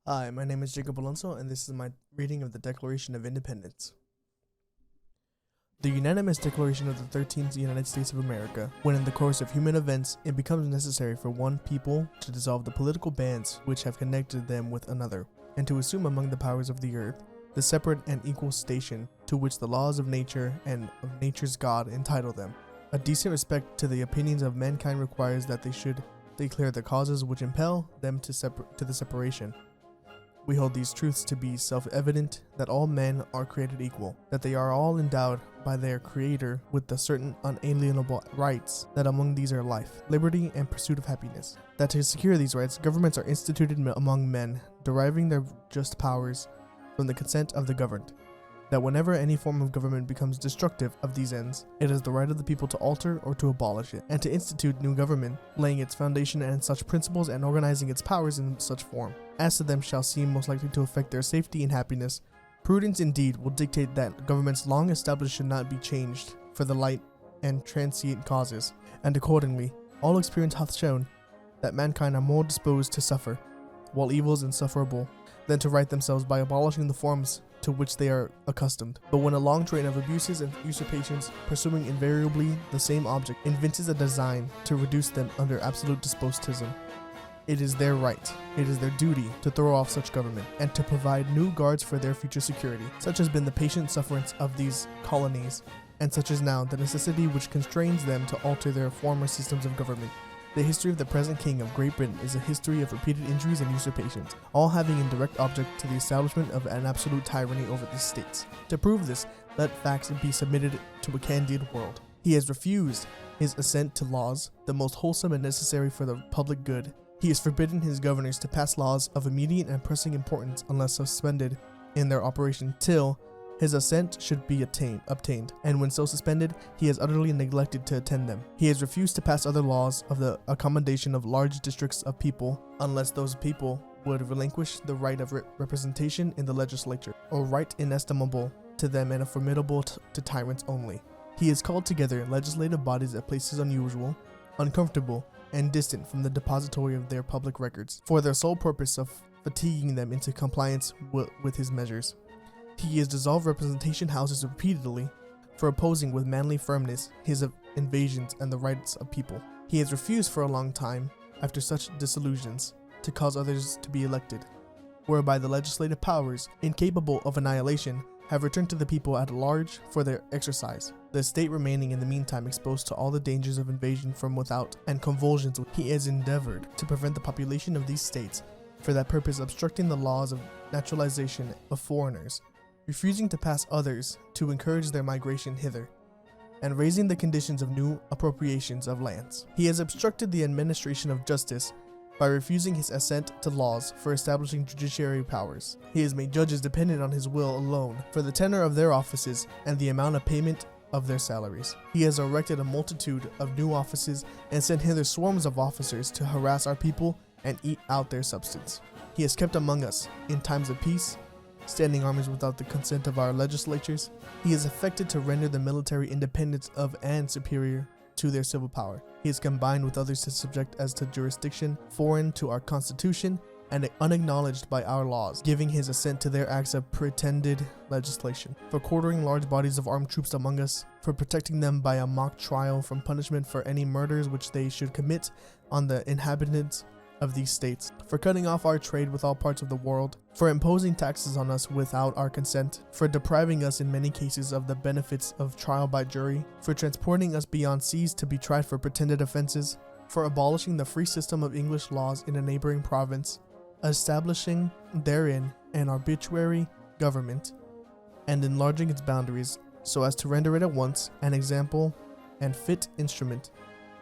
Hi, my name is Jacob Alonso, and this is my reading of the Declaration of Independence. The unanimous declaration of the 13th United States of America, when in the course of human events it becomes necessary for one people to dissolve the political bands which have connected them with another, and to assume among the powers of the earth the separate and equal station to which the laws of nature and of nature's God entitle them. A decent respect to the opinions of mankind requires that they should declare the causes which impel them to the separation. We hold these truths to be self-evident, that all men are created equal, that they are all endowed by their Creator with the certain unalienable rights, that among these are life, liberty, and pursuit of happiness, that to secure these rights, governments are instituted among men, deriving their just powers from the consent of the governed, that whenever any form of government becomes destructive of these ends, it is the right of the people to alter or to abolish it, and to institute new government, laying its foundation in such principles and organizing its powers in such form as to them shall seem most likely to affect their safety and happiness. Prudence indeed will dictate that governments long established should not be changed for the light and transient causes, and accordingly all experience hath shown that mankind are more disposed to suffer, while evil is insufferable, than to right themselves by abolishing the forms to which they are accustomed. But when a long train of abuses and usurpations, pursuing invariably the same object, invents a design to reduce them under absolute despotism, it is their right, it is their duty to throw off such government, and to provide new guards for their future security. Such has been the patient sufferance of these colonies, and such is now the necessity which constrains them to alter their former systems of government. The history of the present King of Great Britain is a history of repeated injuries and usurpations, all having in direct object to the establishment of an absolute tyranny over the states. To prove this, let facts be submitted to a candid world. He has refused his assent to laws, the most wholesome and necessary for the public good. He has forbidden his governors to pass laws of immediate and pressing importance unless suspended in their operation till his assent should be obtained, and when so suspended, he has utterly neglected to attend them. He has refused to pass other laws of the accommodation of large districts of people, unless those people would relinquish the right of representation in the legislature, a right inestimable to them and formidable to tyrants only. He has called together legislative bodies at places unusual, uncomfortable, and distant from the depository of their public records, for their sole purpose of fatiguing them into compliance with his measures. He has dissolved representation houses repeatedly for opposing with manly firmness his invasions and the rights of people. He has refused for a long time, after such dissolutions, to cause others to be elected, whereby the legislative powers, incapable of annihilation, have returned to the people at large for their exercise, the state remaining in the meantime exposed to all the dangers of invasion from without and convulsions. He has endeavored to prevent the population of these states, for that purpose obstructing the laws of naturalization of foreigners, refusing to pass others to encourage their migration hither, and raising the conditions of new appropriations of lands. He has obstructed the administration of justice by refusing his assent to laws for establishing judiciary powers. He has made judges dependent on his will alone for the tenure of their offices and the amount of payment of their salaries. He has erected a multitude of new offices and sent hither swarms of officers to harass our people and eat out their substance. He has kept among us, in times of peace, standing armies without the consent of our legislatures. He has affected to render the military independence of and superior to their civil power. He has combined with others to subject as to jurisdiction foreign to our constitution and unacknowledged by our laws, giving his assent to their acts of pretended legislation, for quartering large bodies of armed troops among us, for protecting them by a mock trial from punishment for any murders which they should commit on the inhabitants of these states, for cutting off our trade with all parts of the world, for imposing taxes on us without our consent, for depriving us in many cases of the benefits of trial by jury, for transporting us beyond seas to be tried for pretended offenses, for abolishing the free system of English laws in a neighboring province, establishing therein an arbitrary government, and enlarging its boundaries so as to render it at once an example and fit instrument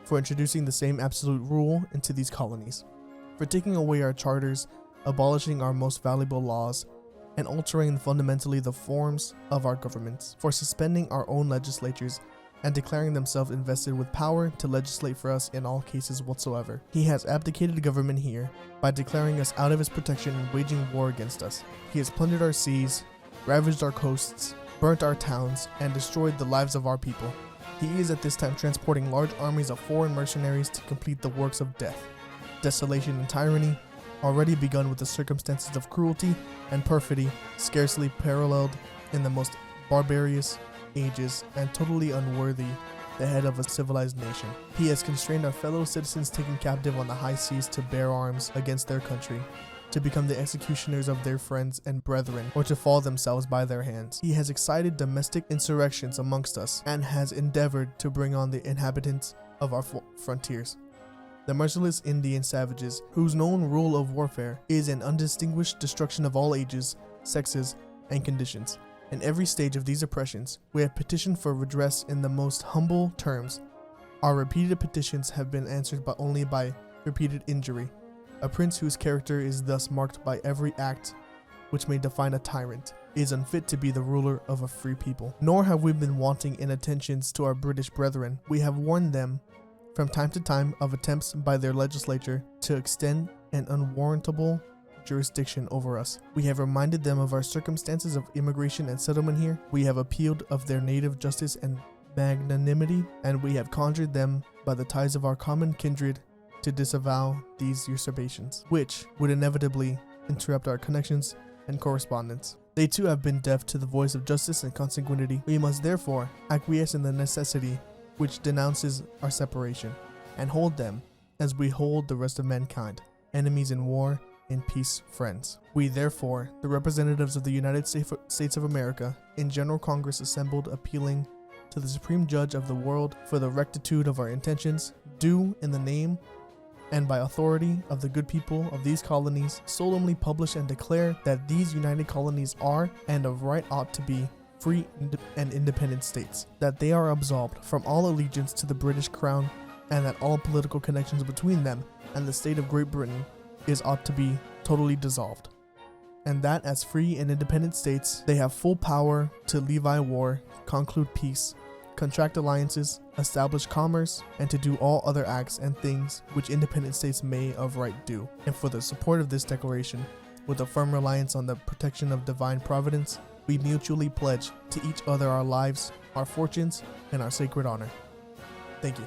for introducing the same absolute rule into these colonies, for taking away our charters, abolishing our most valuable laws, and altering fundamentally the forms of our governments, for suspending our own legislatures and declaring themselves invested with power to legislate for us in all cases whatsoever. He has abdicated government here by declaring us out of his protection and waging war against us. He has plundered our seas, ravaged our coasts, burnt our towns, and destroyed the lives of our people. He is at this time transporting large armies of foreign mercenaries to complete the works of death, desolation, and tyranny, already begun with the circumstances of cruelty and perfidy scarcely paralleled in the most barbarous ages and totally unworthy the head of a civilized nation. He has constrained our fellow citizens taken captive on the high seas to bear arms against their country, to become the executioners of their friends and brethren, or to fall themselves by their hands. He has excited domestic insurrections amongst us, and has endeavored to bring on the inhabitants of our frontiers, the merciless Indian savages, whose known rule of warfare is an undistinguished destruction of all ages, sexes, and conditions. In every stage of these oppressions, we have petitioned for redress in the most humble terms. Our repeated petitions have been answered only by repeated injury. A prince whose character is thus marked by every act which may define a tyrant is unfit to be the ruler of a free people. Nor have we been wanting in attentions to our British brethren. We have warned them from time to time of attempts by their legislature to extend an unwarrantable jurisdiction over us. We have reminded them of our circumstances of immigration and settlement here. We have appealed of their native justice and magnanimity, and we have conjured them by the ties of our common kindred to disavow these usurpations, which would inevitably interrupt our connections and correspondence. They too have been deaf to the voice of justice and consanguinity. We must therefore acquiesce in the necessity which denounces our separation, and hold them as we hold the rest of mankind, enemies in war, in peace, friends. We therefore, the representatives of the United States of America, in General Congress assembled, appealing to the Supreme Judge of the world for the rectitude of our intentions, do in the name and by authority of the good people of these colonies solemnly publish and declare that these united colonies are, and of right ought to be, free and independent states, that they are absolved from all allegiance to the British Crown, and that all political connections between them and the state of Great Britain ought to be totally dissolved, and that as free and independent states they have full power to levy war, conclude peace, contract alliances, establish commerce, and to do all other acts and things which independent states may of right do. And for the support of this declaration, with a firm reliance on the protection of divine providence, we mutually pledge to each other our lives, our fortunes, and our sacred honor. Thank you.